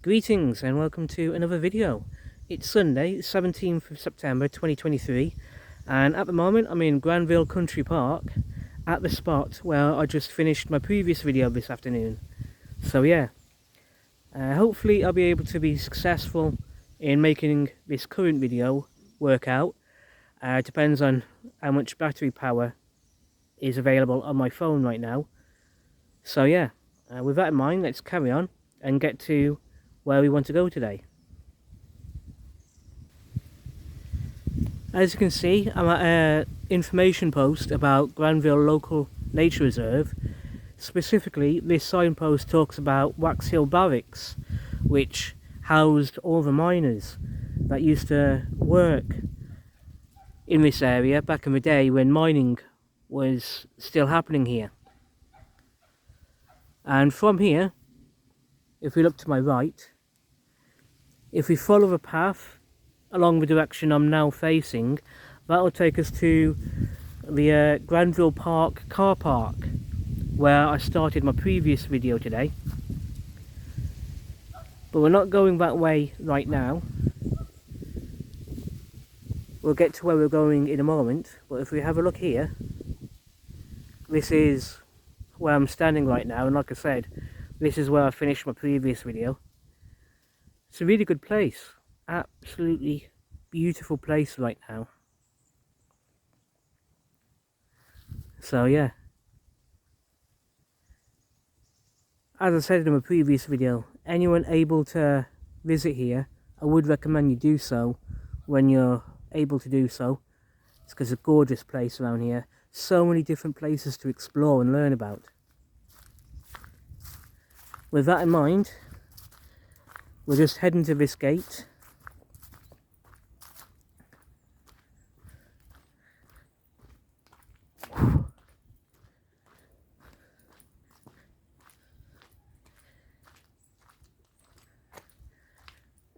Greetings and welcome to another video. It's Sunday, 17th of September 2023, and at the moment I'm in Granville Park at the spot where I just finished my previous video this afternoon. So yeah, hopefully I'll be able to be successful in making this current video work out. It depends on how much battery power is available on my phone right now. So yeah, with that in mind, let's carry on and get to where we want to go today. As you can see, I'm at an information post about Granville Local Nature Reserve. Specifically, this signpost talks about Wax Hill Barracks, which housed all the miners that used to work in this area back in the day when mining was still happening here. And from here, if we look to my right, if we follow the path along the direction I'm now facing, that'll take us to the Granville Park car park, where I started my previous video today. But we're not going that way right now. We'll get to where we're going in a moment, but if we have a look here, this is where I'm standing right now, and like I said, this is where I finished my previous video. It's a really good place, absolutely beautiful place right now. So yeah, as I said in my previous video, anyone able to visit here, I would recommend you do so when you're able to do so. It's because it's a gorgeous place around here. So many different places to explore and learn about. With that in mind, we're just heading to this gate.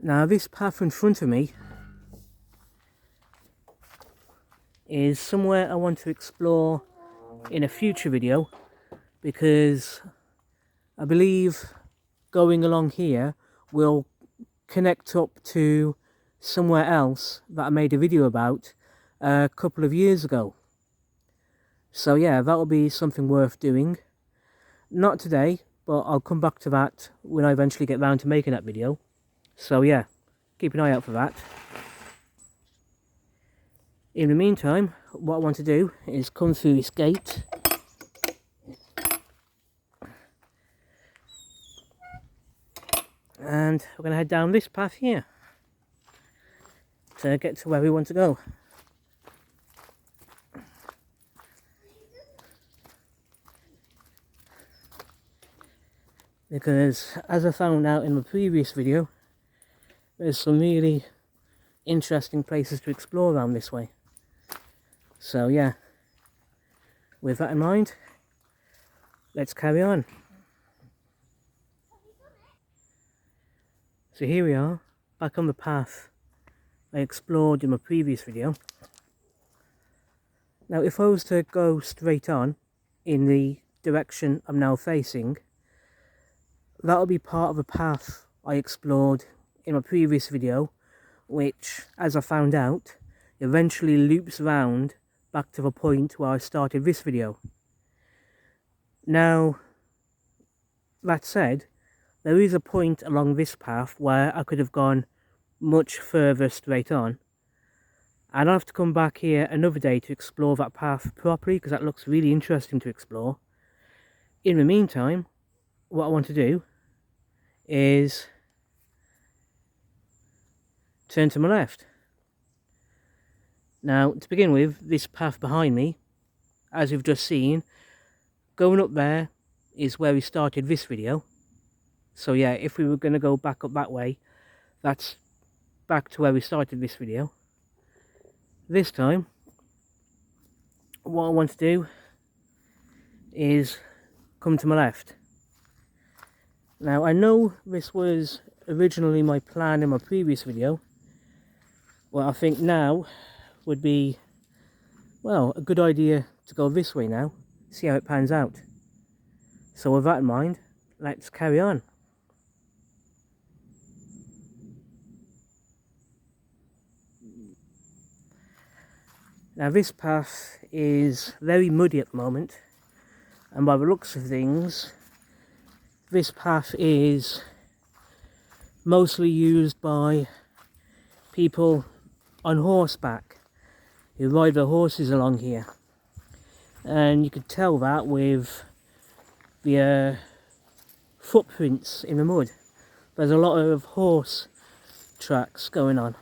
Now this path in front of me is somewhere I want to explore in a future video, because I believe going along here will connect up to somewhere else that I made a video about a couple of years ago. So yeah, that'll be something worth doing. Not today, but I'll come back to that when I eventually get round to making that video. So yeah, keep an eye out for that. In the meantime, what I want to do is come through this gate. And we're going to head down this path here to get to where we want to go. Because as I found out in my previous video, there's some really interesting places to explore around this way. So yeah, with that in mind, let's carry on. So here we are, back on the path I explored in my previous video. Now if I was to go straight on in the direction I'm now facing, that'll be part of the path I explored in my previous video, which, as I found out, eventually loops round back to the point where I started this video. Now, that said, there is a point along this path where I could have gone much further straight on. I'd have to come back here another day to explore that path properly, because that looks really interesting to explore. In the meantime, what I want to do is turn to my left. Now, to begin with, this path behind me, as you've just seen, going up there is where we started this video. So yeah, if we were going to go back up that way, that's back to where we started this video. This time, what I want to do is come to my left. Now, I know this was originally my plan in my previous video. Well, I think now would be, well, a good idea to go this way now, see how it pans out. So with that in mind, let's carry on. Now this path is very muddy at the moment, and by the looks of things, this path is mostly used by people on horseback who ride their horses along here. And you could tell that with the footprints in the mud. There's a lot of horse tracks going on.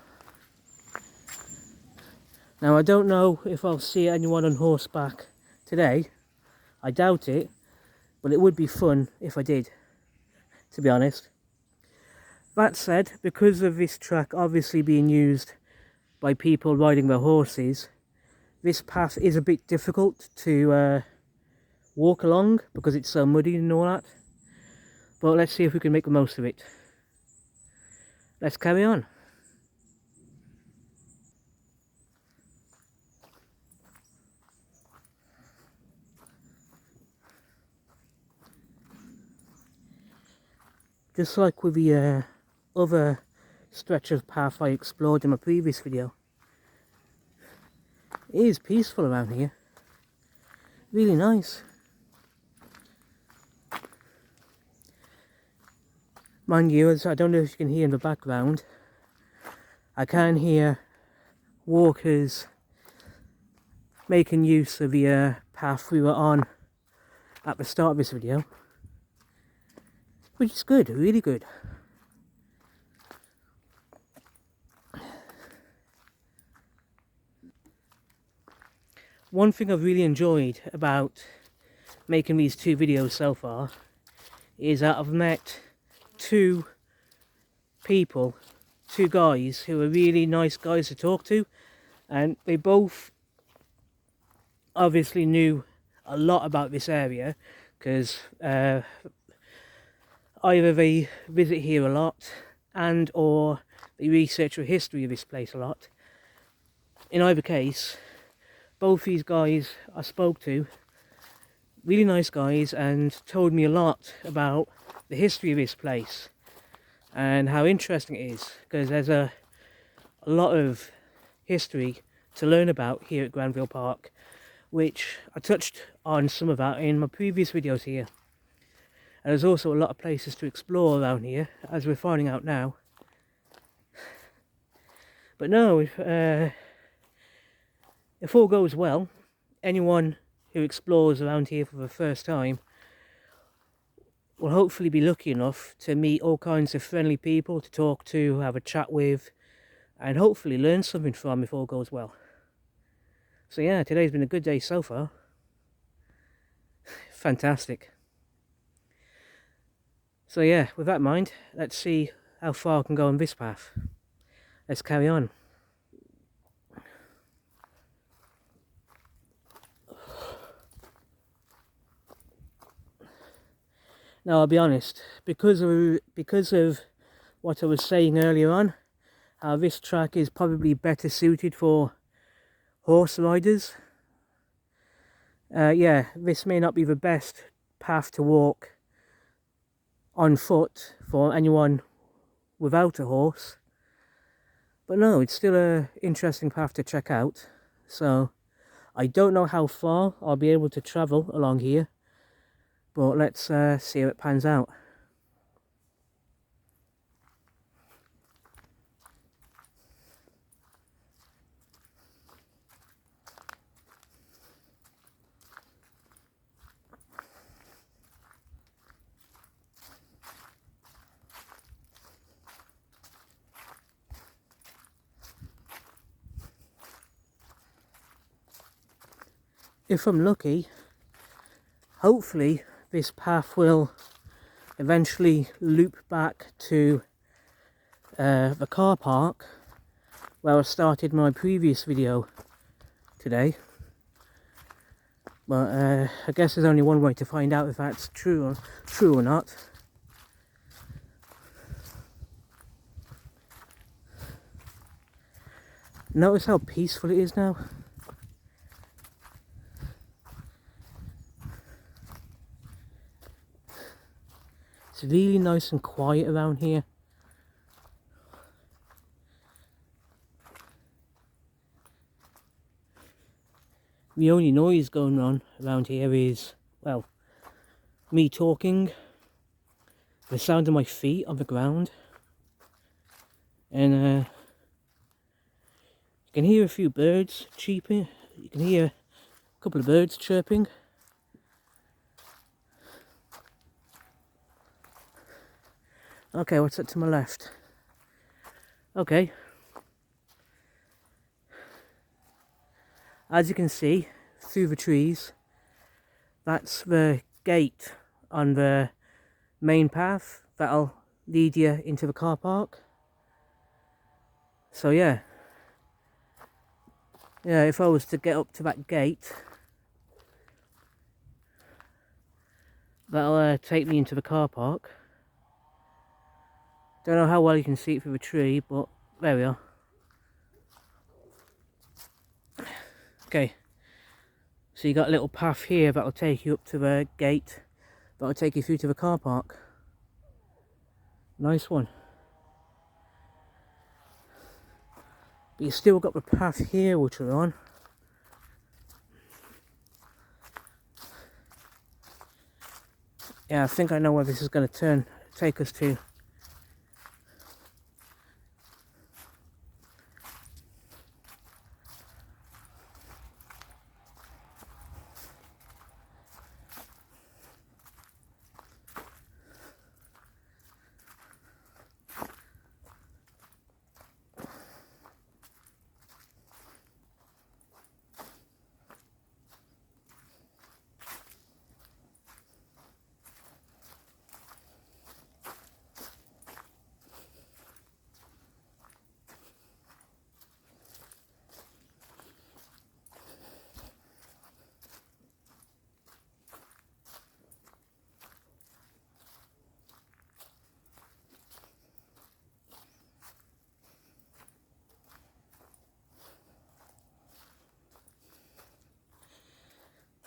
Now I don't know if I'll see anyone on horseback today. I doubt it, but it would be fun if I did, to be honest. That said, because of this track obviously being used by people riding their horses, this path is a bit difficult to walk along because it's so muddy and all that. But let's see if we can make the most of it. Let's carry on. Just like with the other stretch of path I explored in my previous video, it is peaceful around here. Really nice. Mind you, as I don't know if you can hear in the background, I can hear walkers making use of the path we were on at the start of this video, which is good, really good. One thing I've really enjoyed about making these two videos so far is that I've met two people, two guys who are really nice guys to talk to, and they both obviously knew a lot about this area because either they visit here a lot and or they research the history of this place a lot. In either case, both these guys I spoke to, really nice guys, and told me a lot about the history of this place and how interesting it is, because there's a lot of history to learn about here at Granville Park, which I touched on some of that in my previous videos here. And there's also a lot of places to explore around here, as we're finding out now. But no, if all goes well, anyone who explores around here for the first time will hopefully be lucky enough to meet all kinds of friendly people to talk to, have a chat with, and hopefully learn something from if all goes well. So yeah, today's been a good day so far. Fantastic. So yeah, with that in mind, let's see how far I can go on this path. Let's carry on. Now I'll be honest, because of what I was saying earlier on, how this track is probably better suited for horse riders. Yeah, this may not be the best path to walk on foot for anyone without a horse, but no, it's still an interesting path to check out. So I don't know how far I'll be able to travel along here, but let's see how it pans out. If I'm lucky, hopefully this path will eventually loop back to the car park where I started my previous video today. But I guess there's only one way to find out if that's true or not. Notice how peaceful it is now. It's really nice and quiet around here. The only noise going on around here is, well, me talking, the sound of my feet on the ground, and you can hear a few birds chirping. You can hear a couple of birds chirping. Okay, what's that to my left? Okay. As you can see through the trees, that's the gate on the main path that'll lead you into the car park. So yeah, if I was to get up to that gate, that'll take me into the car park. Don't know how well you can see it through the tree, but there we are. Okay, so you got a little path here that'll take you up to the gate, that'll take you through to the car park. Nice one. But you still got the path here which we're on. Yeah, I think I know where this is going to take us to.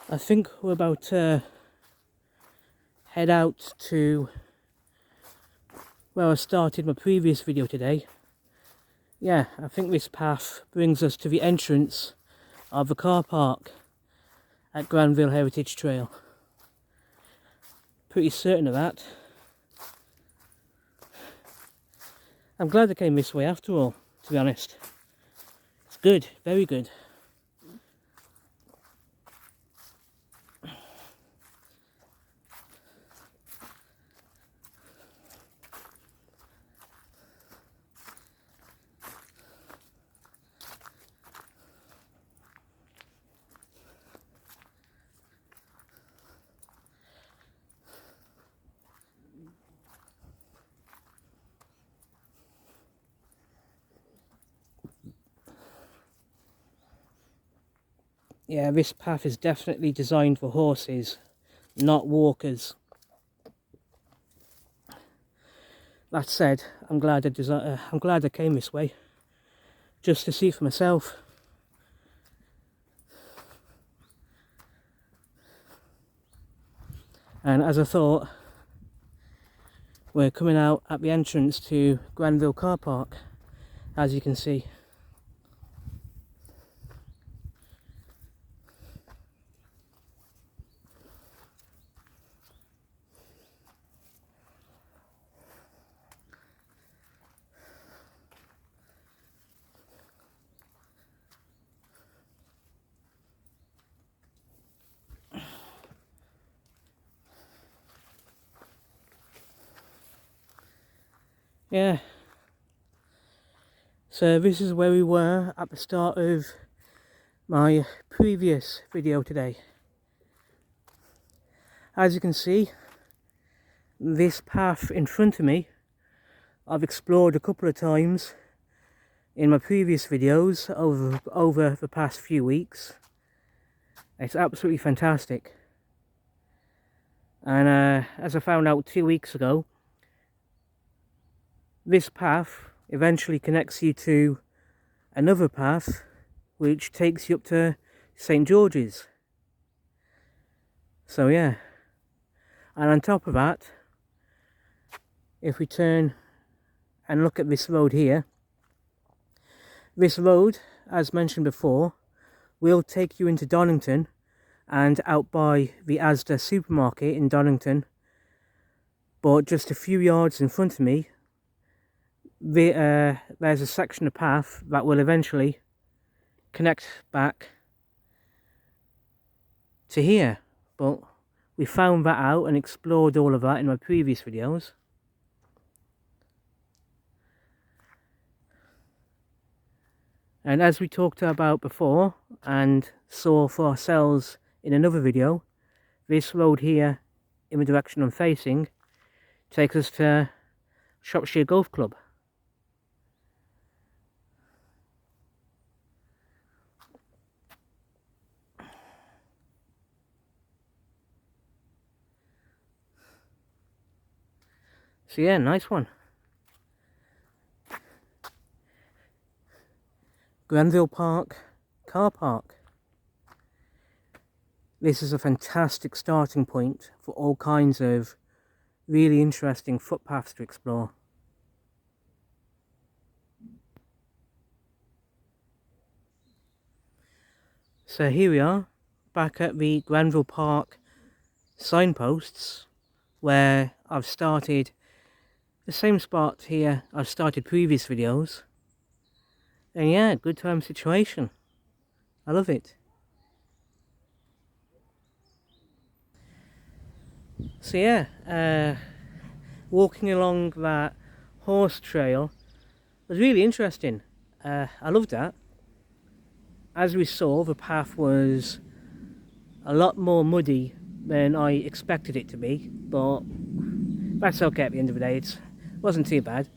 I think we're about to head out to where I started my previous video today. Yeah, I think this path brings us to the entrance of the car park at Granville Heritage Trail. Pretty certain of that. I'm glad I came this way after all, to be honest. It's good, very good. Yeah, this path is definitely designed for horses, not walkers. That said, I'm glad I came this way, just to see for myself. And as I thought, we're coming out at the entrance to Granville Car Park, as you can see. Yeah, so this is where we were at the start of my previous video today. As you can see, this path in front of me I've explored a couple of times in my previous videos over the past few weeks. It's absolutely fantastic. And as I found out 2 weeks ago, this path eventually connects you to another path which takes you up to St. George's. So yeah, and on top of that, if we turn and look at this road here, this road, as mentioned before, we'll take you into Donington and out by the Asda supermarket in Donington. But just a few yards in front of me, there's a section of path that will eventually connect back to here. But we found that out and explored all of that in my previous videos. And as we talked about before and saw for ourselves in another video, this road here in the direction I'm facing takes us to Shropshire Golf Club. So yeah, nice one. Granville Park car park. This is a fantastic starting point for all kinds of really interesting footpaths to explore. So here we are, back at the Granville Park signposts, where I've started the same spot here I've started previous videos. And yeah, good time situation. I love it. So yeah, walking along that horse trail was really interesting. I loved that. As we saw, the path was a lot more muddy than I expected it to be, but that's okay at the end of the day. It wasn't too bad.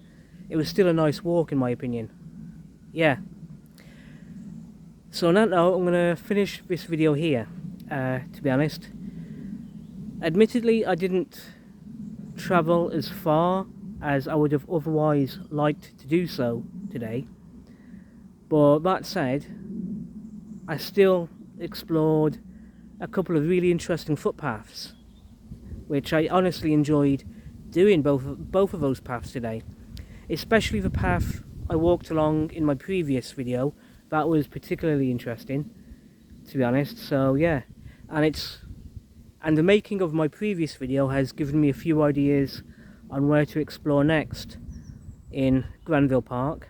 It was still a nice walk in my opinion. Yeah. So on that note, I'm going to finish this video here, to be honest. Admittedly, I didn't travel as far as I would have otherwise liked to do so today. But that said, I still explored a couple of really interesting footpaths, which I honestly enjoyed doing both of those paths today. Especially the path I walked along in my previous video. That was particularly interesting, to be honest. So yeah, and the making of my previous video has given me a few ideas on where to explore next in Granville Park.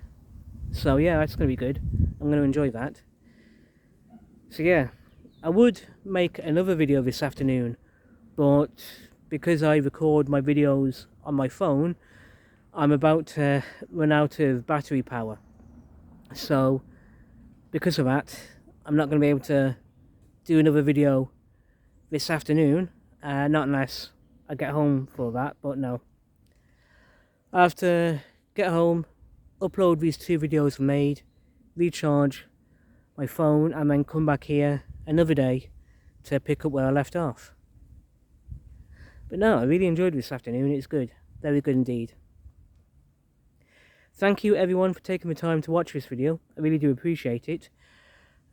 So yeah, that's going to be good. I'm going to enjoy that. So yeah, I would make another video this afternoon, but because I record my videos on my phone, I'm about to run out of battery power. So because of that, I'm not going to be able to do another video this afternoon, not unless I get home for that, but no. I have to get home, upload these 2 videos I made, recharge my phone, and then come back here another day to pick up where I left off. But no, I really enjoyed this afternoon. It's good, very good indeed. Thank you everyone for taking the time to watch this video. I really do appreciate it.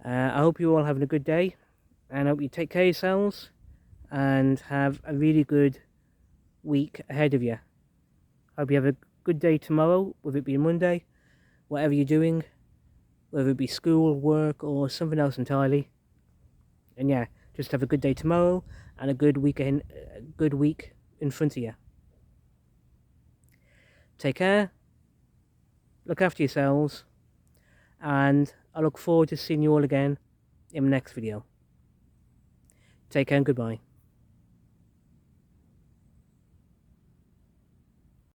I hope you're all having a good day, and I hope you take care of yourselves and have a really good week ahead of you. I hope you have a good day tomorrow, whether it be Monday, whatever you're doing, whether it be school, work, or something else entirely. And yeah, just have a good day tomorrow and a good week in front of you. Take care, look after yourselves, and I look forward to seeing you all again in the next video. Take care and goodbye.